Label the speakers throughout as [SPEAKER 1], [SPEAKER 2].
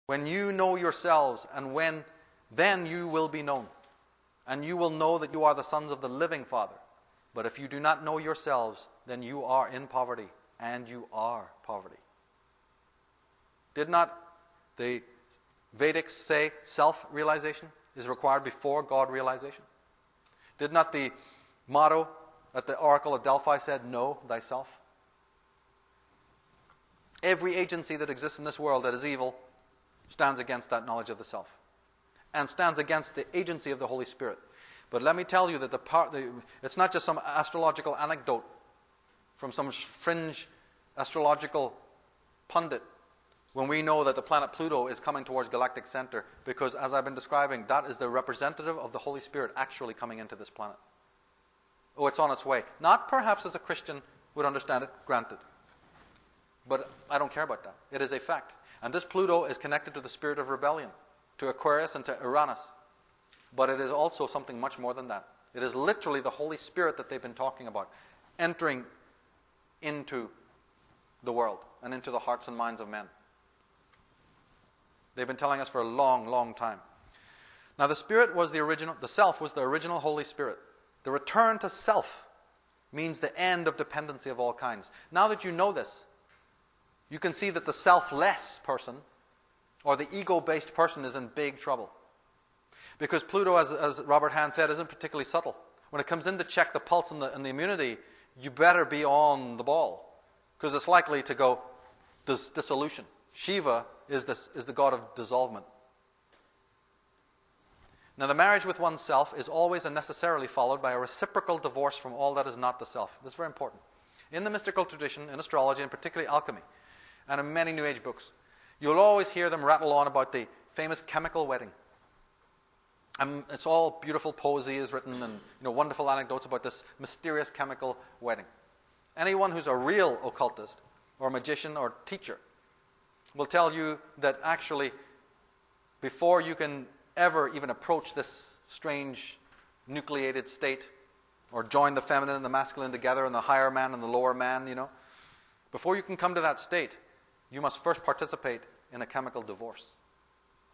[SPEAKER 1] When you know yourselves, and then you will be known. And you will know that you are the sons of the living Father. But if you do not know yourselves, then you are in poverty, and you are poverty. Did not the Vedics say self-realization is required before God-realization? Did not the motto at the Oracle of Delphi said, know thyself? Every agency that exists in this world that is evil stands against that knowledge of the self, and stands against the agency of the Holy Spirit. But let me tell you that it's not just some astrological anecdote from some fringe astrological pundit when we know that the planet Pluto is coming towards galactic center, because as I've been describing, that is the representative of the Holy Spirit actually coming into this planet. Oh, it's on its way. Not perhaps as a Christian would understand it, granted. But I don't care about that. It is a fact. And this Pluto is connected to the spirit of rebellion, to Aquarius and to Uranus. But it is also something much more than that. It is literally the Holy Spirit that they've been talking about, entering into the world and into the hearts and minds of men. They've been telling us for a long, long time. Now the self was the original Holy Spirit. The return to self means the end of dependency of all kinds. Now that you know this, you can see that the selfless person, or the ego-based person, is in big trouble. Because Pluto, as Robert Hahn said, isn't particularly subtle. When it comes in to check the pulse and the immunity, you better be on the ball, because it's likely to go dissolution. Shiva is the god of dissolvement. Now, the marriage with oneself is always and necessarily followed by a reciprocal divorce from all that is not the self. This is very important. In the mystical tradition, in astrology, and particularly alchemy, and in many New Age books, you'll always hear them rattle on about the famous chemical wedding. It's all beautiful poesy is written, and wonderful anecdotes about this mysterious chemical wedding. Anyone who's a real occultist or magician or teacher will tell you that actually, before you can ever even approach this strange nucleated state, or join the feminine and the masculine together, and the higher man and the lower man, before you can come to that state, you must first participate in a chemical divorce.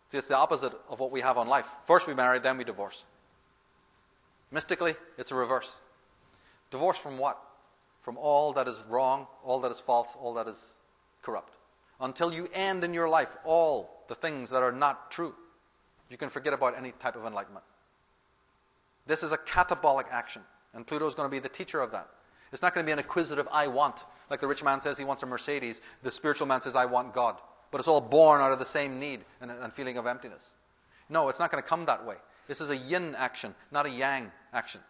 [SPEAKER 1] See, it's the opposite of what we have on life. First we marry, then we divorce. Mystically, it's a reverse. Divorce from what? From all that is wrong, all that is false, all that is corrupt. Until you end in your life all the things that are not true, you can forget about any type of enlightenment. This is a catabolic action, and Pluto is going to be the teacher of that. It's not going to be an acquisitive I want. Like the rich man says he wants a Mercedes, the spiritual man says I want God. But it's all born out of the same need and feeling of emptiness. No, it's not going to come that way. This is a yin action, not a yang action.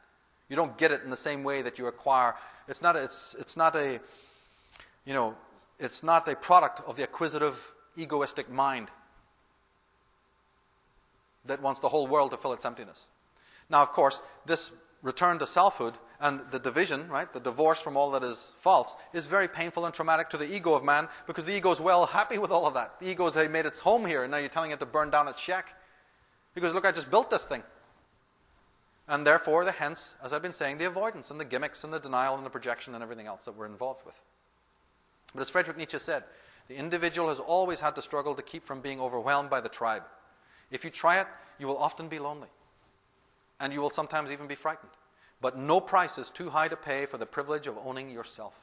[SPEAKER 1] You don't get it in the same way that you acquire. It's not a product of the acquisitive, egoistic mind that wants the whole world to fill its emptiness. Now, of course, this return to selfhood and the division, right, the divorce from all that is false, is very painful and traumatic to the ego of man, because the ego is well happy with all of that. The ego has made its home here, and now you're telling it to burn down its shack. Because look, I just built this thing. And therefore, hence, as I've been saying, the avoidance and the gimmicks and the denial and the projection and everything else that we're involved with. But as Friedrich Nietzsche said, the individual has always had to struggle to keep from being overwhelmed by the tribe. If you try it, you will often be lonely. And you will sometimes even be frightened. But no price is too high to pay for the privilege of owning yourself.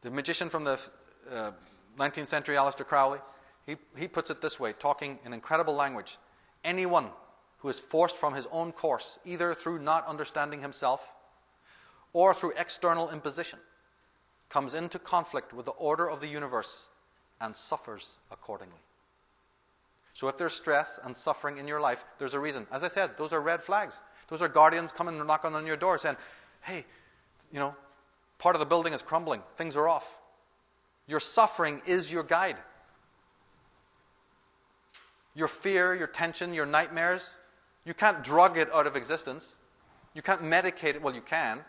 [SPEAKER 1] The magician from the 19th century, Aleister Crowley, he puts it this way, talking in incredible language. Anyone who is forced from his own course, either through not understanding himself or through external imposition, comes into conflict with the order of the universe and suffers accordingly. So if there's stress and suffering in your life, there's a reason. As I said, those are red flags. Those are guardians coming and knocking on your door saying, hey, part of the building is crumbling. Things are off. Your suffering is your guide. Your fear, your tension, your nightmares, you can't drug it out of existence. You can't medicate it. Well, you can,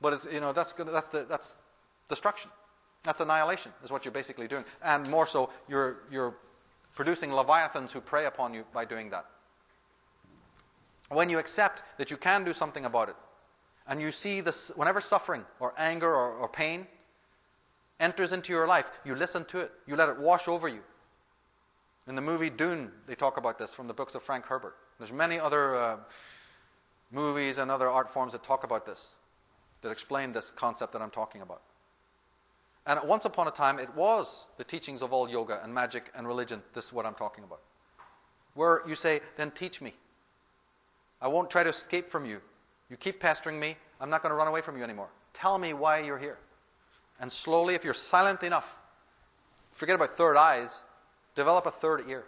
[SPEAKER 1] but it's that's destruction. That's annihilation. Is what you're basically doing, and more so, you're producing leviathans who prey upon you by doing that. When you accept that you can do something about it, and you see this, whenever suffering or anger or pain enters into your life, you listen to it. You let it wash over you. In the movie Dune, they talk about this from the books of Frank Herbert. There's many other movies and other art forms that talk about this, that explain this concept that I'm talking about. And once upon a time, it was the teachings of all yoga and magic and religion. This is what I'm talking about. Where you say, then teach me. I won't try to escape from you. You keep pestering me. I'm not going to run away from you anymore. Tell me why you're here. And slowly, if you're silent enough, forget about third eyes, develop a third ear.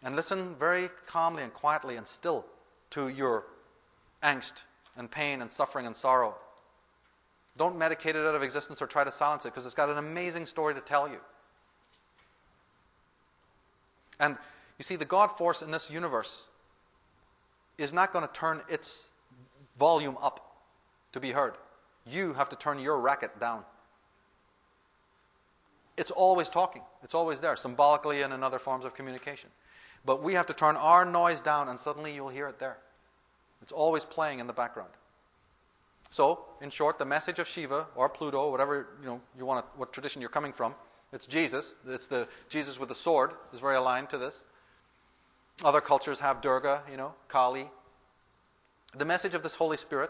[SPEAKER 1] And listen very calmly and quietly and still to your angst and pain and suffering and sorrow. Don't medicate it out of existence or try to silence it, because it's got an amazing story to tell you. And you see, the God force in this universe is not going to turn its volume up to be heard. You have to turn your racket down. It's always talking. It's always there, symbolically and in other forms of communication. But we have to turn our noise down, and suddenly you'll hear it there. It's always playing in the background. So, in short, the message of Shiva or Pluto, whatever you want, what tradition you're coming from, it's Jesus. It's the Jesus with the sword is very aligned to this. Other cultures have Durga, Kali. The message of this Holy Spirit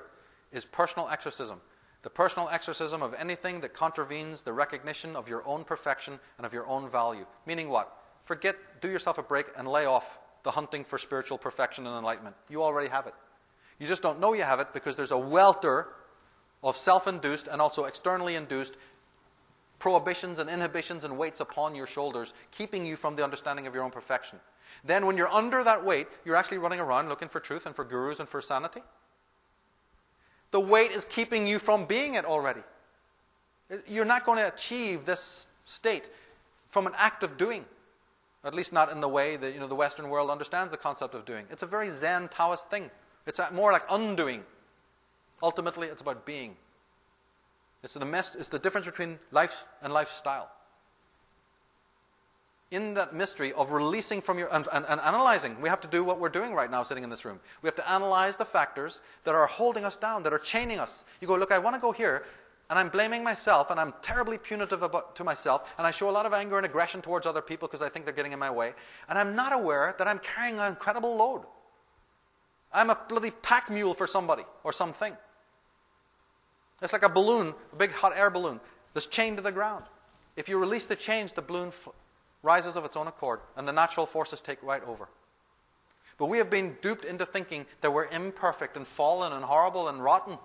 [SPEAKER 1] is personal exorcism. The personal exorcism of anything that contravenes the recognition of your own perfection and of your own value. Meaning what? Do yourself a break and lay off the hunting for spiritual perfection and enlightenment. You already have it. You just don't know you have it because there's a welter of self-induced and also externally induced prohibitions and inhibitions and weights upon your shoulders, keeping you from the understanding of your own perfection. Then when you're under that weight, you're actually running around looking for truth and for gurus and for sanity. The weight is keeping you from being it already. You're not going to achieve this state from an act of doing. At least not in the way that the Western world understands the concept of doing. It's a very Zen Taoist thing. It's more like undoing. Ultimately, it's about being. It's the difference between life and lifestyle. In that mystery of releasing from and analyzing, we have to do what we're doing right now sitting in this room. We have to analyze the factors that are holding us down, that are chaining us. You go, look, I want to go here, and I'm blaming myself, and I'm terribly punitive to myself, and I show a lot of anger and aggression towards other people because I think they're getting in my way, and I'm not aware that I'm carrying an incredible load. I'm a bloody pack mule for somebody or something. It's like a balloon, a big hot air balloon that's chained to the ground. If you release the chains, the balloon rises of its own accord, and the natural forces take right over. But we have been duped into thinking that we're imperfect and fallen and horrible and rotten,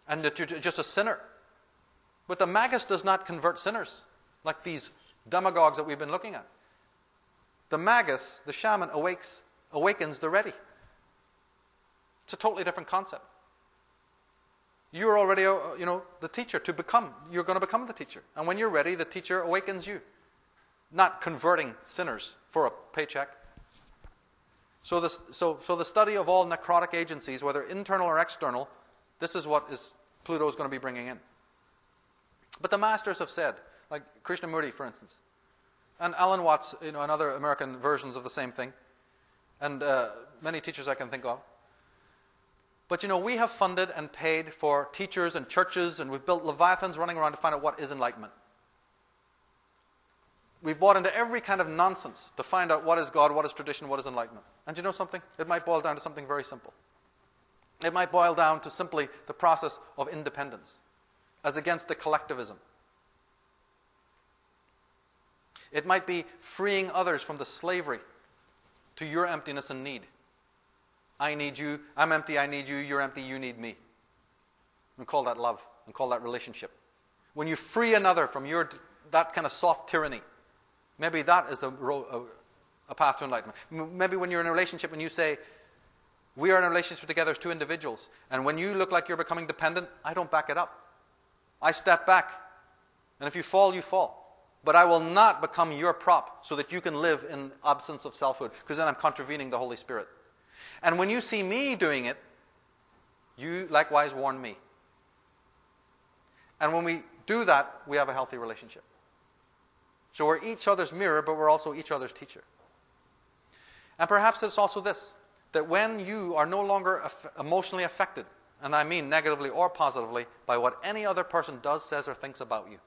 [SPEAKER 1] and that you're just a sinner. But the magus does not convert sinners, like these demagogues that we've been looking at. The magus, the shaman, awakens the ready. It's a totally different concept. You're already, the teacher to become. You're going to become the teacher. And when you're ready, the teacher awakens you. Not converting sinners for a paycheck. So the study of all necrotic agencies, whether internal or external, this is what Pluto is going to be bringing in. But the masters have said, like Krishnamurti, for instance, and Alan Watts, and other American versions of the same thing, and many teachers I can think of. But we have funded and paid for teachers and churches, and we've built leviathans running around to find out what is enlightenment. We've bought into every kind of nonsense to find out what is God, what is tradition, what is enlightenment. And you know something? It might boil down to something very simple. It might boil down to simply the process of independence, as against the collectivism. It might be freeing others from the slavery to your emptiness and need. I need you, I'm empty, I need you, you're empty, you need me. And call that love, and call that relationship. When you free another from that kind of soft tyranny, maybe that is a path to enlightenment. Maybe when you're in a relationship, when you say, we are in a relationship together as two individuals, and when you look like you're becoming dependent, I don't back it up. I step back, and if you fall, you fall. But I will not become your prop so that you can live in absence of selfhood, because then I'm contravening the Holy Spirit. And when you see me doing it, you likewise warn me. And when we do that, we have a healthy relationship. So we're each other's mirror, but we're also each other's teacher. And perhaps it's also this, that when you are no longer emotionally affected and I mean negatively or positively, by what any other person does, says, or thinks about you.